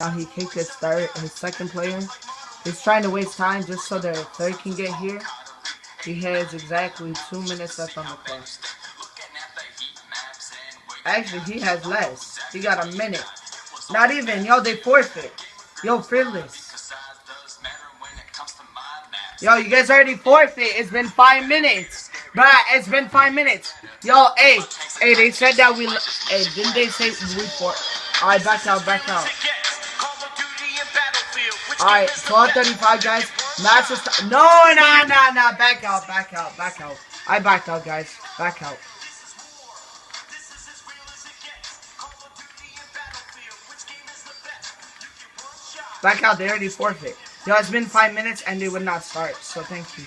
Now he kicked his second player. He's trying to waste time just so the third can get here. He has exactly 2 minutes left on the clock. Actually, he has less. He got a minute. Not even. Yo, they forfeit. Yo, Fearless. Yo, you guys already forfeit. It's been 5 minutes. Bruh, it's been 5 minutes. Yo, hey, they said that we... Hey, didn't they say we forfeit? Alright, back out. Alright, 12:35, guys. Match is... No, back out. I backed out, guys. Back out. Back out, they already forfeit. Yo, it's been 5 minutes and they would not start, so thank you.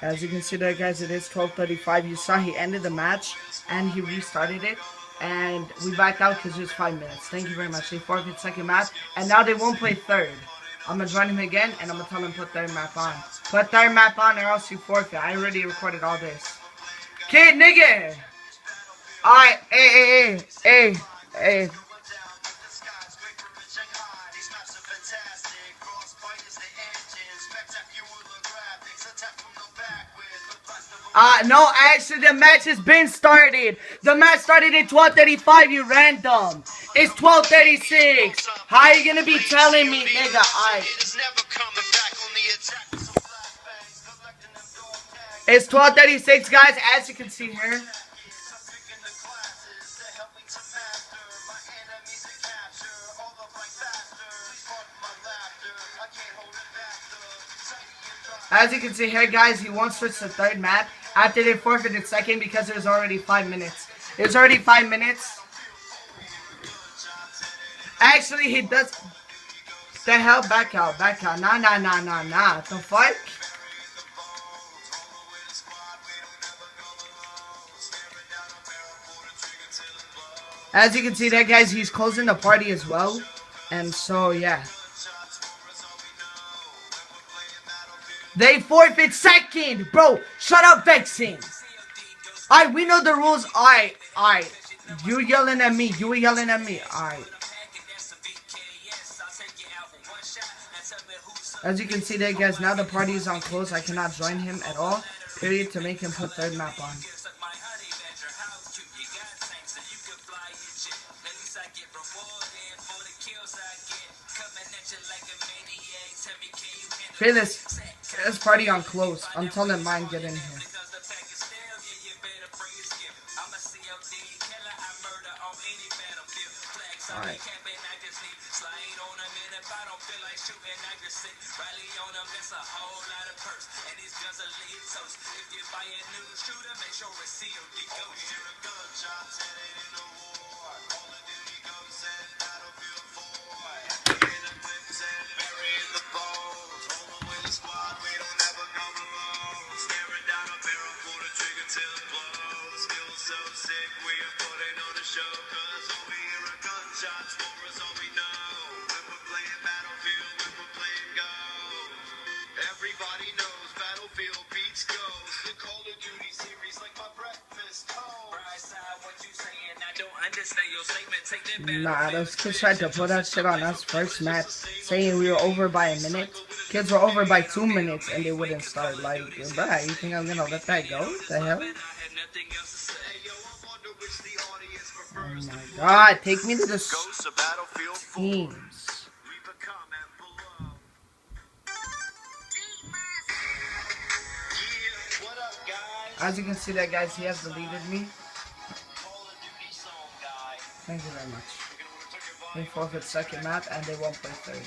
As you can see there, guys, it is 12:35. You saw he ended the match and he restarted it. And we backed out because it was 5 minutes. Thank you very much. They forfeit second map. And now they won't play third. I'm going to join him again and I'm going to tell him put third map on. Put third map on or else you forfeit. I already recorded all this. Kid, nigga! Alright, hey. No, actually the match has been started. The match started at 12:35, you random. It's 12:36. How are you gonna be telling me, nigga? It's 12:36, guys, as you can see here. As you can see here, guys, he won't switch to third map after they forfeited second because there's already 5 minutes. There's already 5 minutes. Actually, he does. The hell, back out. Nah. The fuck? As you can see there, guys, he's closing the party as well. And so, yeah. They forfeit second, bro. Shut up, Vexing. Alright, we know the rules. Alright. You yelling at me. Alright. As you can see there, guys, now the party is on close. I cannot join him at all. Period, to make him put third map on. Fearless, get this party on close until the mine get in here. Alright. Everybody knows Battlefield beats goes. The Call of Duty series like my breakfast toast. What you saying? I don't understand your statement. Take that back. Nah, those kids tried to put that shit on us first match, saying we were over by a minute. Kids were over by 2 minutes and they wouldn't start. Like, bruh, you think I'm gonna let that go? What the hell? Oh my god, take me to the teams. As you can see that, guys, he has deleted me. Thank you very much. They forfeit second map and they won't play third.